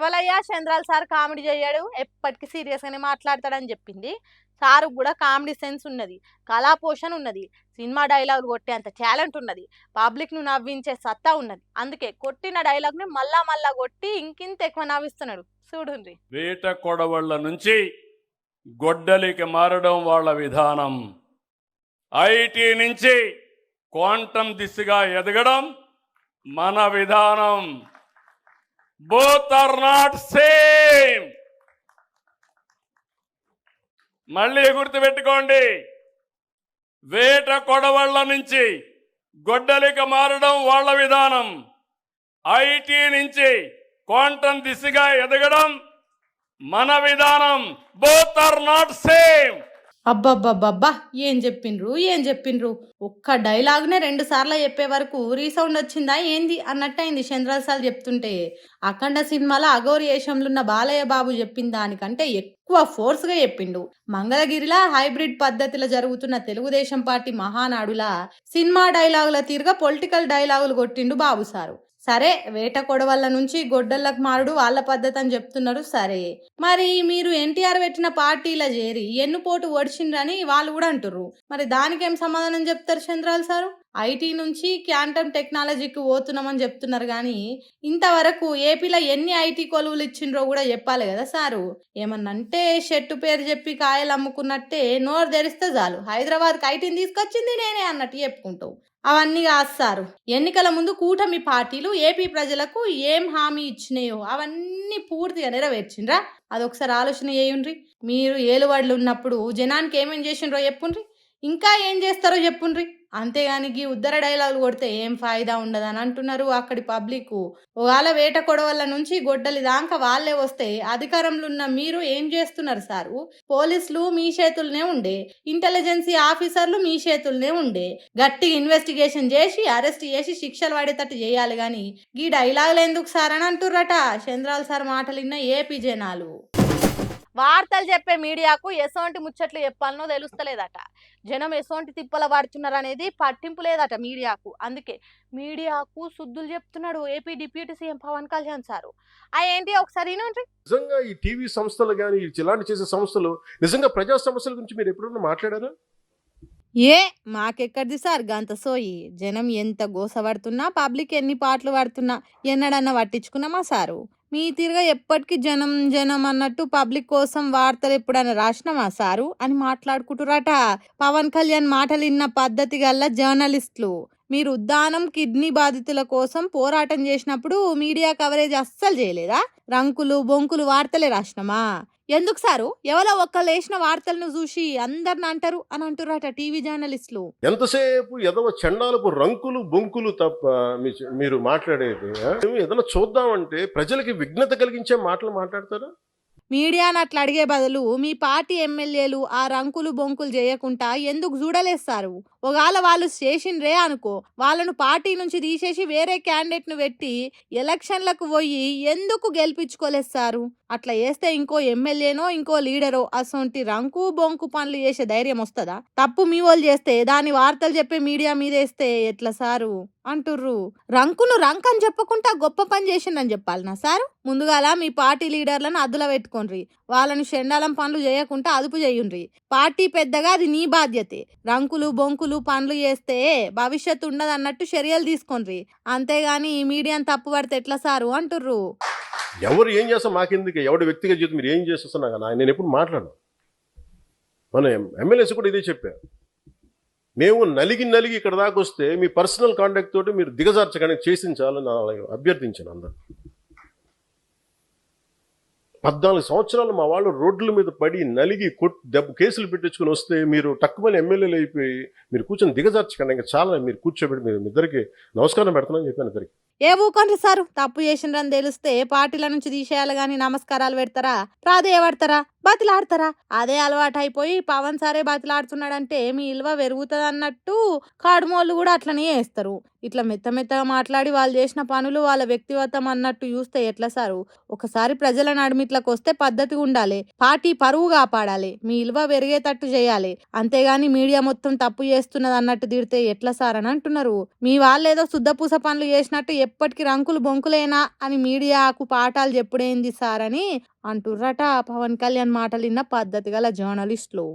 ఎవలయ్యా చంద్రాల్ sir comedy చేయడు, ఎప్పటికీ serious గానే మాట్లాడతాడని చెప్పింది. సారు కూడా కామెడీ సెన్స్ ఉన్నది, కళా పోషణ ఉన్నది, సినిమా డైలాగులు కొట్టే అంత టాలెంట్ ఉన్నది, పబ్లిక్ ను నవ్వించే సత్తా ఉన్నది. అందుకే కొట్టిన డైలాగ్ ని మళ్ళా మళ్ళా కొట్టి ఇంకింత ఎక్కువ నవ్విస్తున్నాడు. చూడుండ్రి. వేట కొడవళ్ళ నుంచి గొడ్డలికి మారడం వాళ్ళ విధానం. ఐటీ నుంచి క్వాంటం దిశగా ఎదగడం మన విధానం. Both are not same. మళ్ళీ గుర్తుపెట్టుకోండి, వేట కొడవళ్ళ నుంచి గొడ్డలికి మారడం వాళ్ళ విధానం, ఐటీ నుంచి క్వాంటం దిశగా ఎదగడం మన విధానం. Both are not same. అబ్బబ్బబ్బబ్బా, ఏం చెప్పిండ్రు. ఒక్క డైలాగ్నే 2 సార్లు చెప్పే వరకు రీసౌండ్ వచ్చిందా ఏంది అన్నట్టయింది చంద్రసాల్ చెప్తుంటే. అఖండ సినిమాలో అఘోరి వేషంలో ఉన్న బాలయ్య బాబు చెప్పిన దానికంటే ఎక్కువ ఫోర్స్ గా చెప్పిండు. మంగళగిరిలా హైబ్రిడ్ పద్ధతిలో జరుగుతున్న తెలుగుదేశం పార్టీ మహానాడులా సినిమా డైలాగుల తీరుగా పొలిటికల్ డైలాగులు కొట్టిండు బాబు సారు. సరే, వేట కొడవళ్ళ నుంచి గొడ్డళ్ళకు మారుడు వాళ్ళ పద్ధతి అని చెప్తున్నారు. సరే, మరి మీరు ఎన్టీఆర్ పెట్టిన పార్టీలో చేరి ఎన్నుపోటు ఒడిచిండ్రని వాళ్ళు కూడా అంటుర్రు. మరి దానికేం సమాధానం చెప్తారు చంద్రాల్ సారు? ఐటీ నుంచి క్వాంటమ్ టెక్నాలజీకి పోతున్నామని చెప్తున్నారు కానీ ఇంతవరకు ఏపీలో ఎన్ని ఐటీ కొలువులు ఇచ్చిండ్రో కూడా చెప్పాలి కదా సారు. ఏమన్నంటే షెట్టు పేరు చెప్పి కాయలు అమ్ముకున్నట్టే నోరు తెరిస్తే చాలు హైదరాబాద్కి ఐటీని తీసుకొచ్చింది నేనే అన్నట్టు చెప్పుకుంటావు. అవన్నీ కాదు సారు. ఎన్నికల ముందు కూటమి పార్టీలు ఏపీ ప్రజలకు ఏం హామీ ఇచ్చినాయో అవన్నీ పూర్తిగా నెరవేర్చిండ్రా? అదొకసారి ఆలోచన చేయండ్రి. మీరు ఏలువాళ్ళు ఉన్నప్పుడు జనానికి ఏమేం చేసిండ్రో చెప్పుండ్రి, ఇంకా ఏం చేస్తారో చెప్పుండ్రి. అంతేగాని ఈ ఉద్దర డైలాగులు కొడితే ఏం ఫాయిదా ఉండదని అంటున్నారు అక్కడి పబ్లిక్. ఒకవేళ వేట కొడవళ్ళ నుంచి గొడ్డలి దాకా వాళ్ళే వస్తే అధికారంలో ఉన్న మీరు ఏం చేస్తున్నారు సారు? పోలీసులు మీ చేతుల్నే ఉండే, ఇంటెలిజెన్సీ ఆఫీసర్లు మీ చేతుల్నే ఉండే. గట్టిగా ఇన్వెస్టిగేషన్ చేసి అరెస్ట్ చేసి శిక్షలు పడేటట్టు చేయాలి గాని ఈ డైలాగులు ఎందుకు సార్ అని అంటుర్రట చంద్రాల్ సార్ మాటలు విన్న ఏపీ జనాలు. వార్తలు చెప్పే మీడియాకు ఎసోంటి ముచ్చట్లు చెప్పాలనో తెలుస్తలేదట. జనం ఎసోంటి తిప్పల పడుతున్నారు అనేది పట్టింపు లేదట మీడియాకు. అందుకే మీడియాకు సుద్దులు చెప్తున్నాడు AP deputy CM Pawan Kalyan sir. ఏంటి ఒకసారి నిజంగా ఈ టీవీ సంస్థలు కానీ ఇలాంటి చేసే సంస్థలు నిజంగా ప్రజా సమస్యల గురించి మీరు ఎప్పుడన్నా మాట్లాడారా? మాకెక్కడిది సార్ గంత సోయి. జనం ఎంత గోసపడుతున్నా, పబ్లిక్ ఎన్ని పాటలు పడుతున్నా ఎన్నడన్నా పట్టించుకున్నామా సారు? మీ తీరుగా ఎప్పటికీ జనం జనం అన్నట్టు పబ్లిక్ కోసం వార్తలు ఎప్పుడైనా రాసినామా సారు అని మాట్లాడుకుంటురట. పవన్ కళ్యాణ్ మాటలు విన్న పద్ధతి గల్ల జర్నలిస్టులు. మీరు ఉద్దానం కిడ్నీ బాధితుల కోసం పోరాటం చేసినప్పుడు మీడియా కవరేజ్ అస్సలు చేయలేదా? రంకులు బొంకులు వార్తలే రాసినామా? ఎందుకు సారు? ఎవరో ఒక్కళ్ళు వేసిన వార్తలను చూసి అందరిని అంటారు అని అంటున్నారట టీవీ జర్నలిస్టులు. ఎంతసేపు ఎదవ చండాలపు రంకులు బొంకులు తప్ప మీరు మాట్లాడేది ఏదైనా చూద్దామంటే ప్రజలకి విఘ్నత కలిగించే మాటలు మాట్లాడతారా? మీడియాను అట్లా అడిగే బదులు మీ పార్టీ ఎమ్మెల్యేలు ఆ రంకులు బొంకులు చేయకుండా ఎందుకు చూడలేస్తారు? ఒకవేళ వాళ్ళు చేసిండ్రే అనుకో, వాళ్ళను పార్టీ నుంచి తీసేసి వేరే క్యాండిడేట్ ను పెట్టి ఎలక్షన్లకు పోయి ఎందుకు గెలిపించుకోలేస్తారు? అట్లా చేస్తే ఇంకో ఎమ్మెల్యేనో ఇంకో లీడరో అసొంటి రంకు బొంకు పనులు చేసే ధైర్యం వస్తుందా? తప్పు మీ వాళ్ళు చేస్తే దాని వార్తలు చెప్పే మీడియా మీదేస్తే ఎట్లా సారు అంటుర్రు. రంకును రంక్ అని చెప్పకుండా గొప్ప పని చేసిందని చెప్పాలనా సారు? ముందుగాల మీ పార్టీ లీడర్లను అదుల పెట్టుకోండి, వాళ్ళని షెండాలం పనులు చేయకుండా అదుపు చేయుండ్రి. పార్టీ పెద్దగా అది నీ బాధ్యతే. రంకులు బొంకులు పనులు చేస్తే భవిష్యత్తు ఉండదు అన్నట్టు చర్యలు తీసుకోండి. అంతేగాని ఈ మీడియాని తప్పు పడితే ఎట్లా సారు అంటుర్రు. ఎవరు ఏం చేస్తాం మాకెందుకు? ఎవరి వ్యక్తిగత జీవితం మీరు ఏం చేస్తున్నా కానీ నేను ఎప్పుడు మాట్లాడను. మన ఎమ్మెల్యేస్ కూడా ఇదే చెప్పారు. మేము నలిగి ఇక్కడ దాకా వస్తే మీ పర్సనల్ కాంటాక్ట్ తోటి మీరు దిగజార్చగానే చేసించాలని అభ్యర్థించాను అందరు. 14 సంవత్సరాలు మా వాళ్ళు రోడ్ల మీద పడి నలిగి కేసులు పెట్టించుకుని వస్తే మీరు తక్కువని ఎమ్మెల్యేలు అయిపోయి మీరు కూర్చొని దిగజార్చకండి. ఇంకా చాలా మీరు కూర్చోబెట్టి మీరు ఇద్దరికి నమస్కారం పెడతానని చెప్పాను ఇద్దరికి. ఏ ఊకండి సారు? తప్పు చేసిండ్రని తెలిస్తే పార్టీల నుంచి తీసేయాలి గాని నమస్కారాలు పెడతారా? ప్రాధేయపడతారా? బతిలాడతారా? అదే అలవాటు అయిపోయి పవన్ సారే బతిలాడుతున్నాడంటే మీ ఇల్వ పెరుగుతుంది అన్నట్టు కాడుమోళ్ళు కూడా అట్లనే చేస్తారు. ఇట్లా మెత్తగా మాట్లాడి వాళ్ళు చేసిన పనులు వాళ్ళ వ్యక్తిగతం అన్నట్టు చూస్తే ఎట్లా సారు? ఒకసారి ప్రజల నడుమిట్లకు వస్తే పద్ధతిగా ఉండాలి, పార్టీ పరువు కాపాడాలి, మీ ఇలువ పెరిగేటట్టు చేయాలి. అంతేగాని మీడియా మొత్తం తప్పు చేస్తున్నది అన్నట్టు తిడితే ఎట్లా సార్ అని అంటున్నారు. మీ వాళ్ళేదో శుద్ధపూస పనులు చేసినట్టు ఎప్పటికీ రంకులు బొంకులేనా అని మీడియాకు పాఠాలు చెప్పుడేంది సార్ అని అంటుర్రట పవన్ కళ్యాణ్ మాటలు విన్న పద్ధతి గల జర్నలిస్టులు.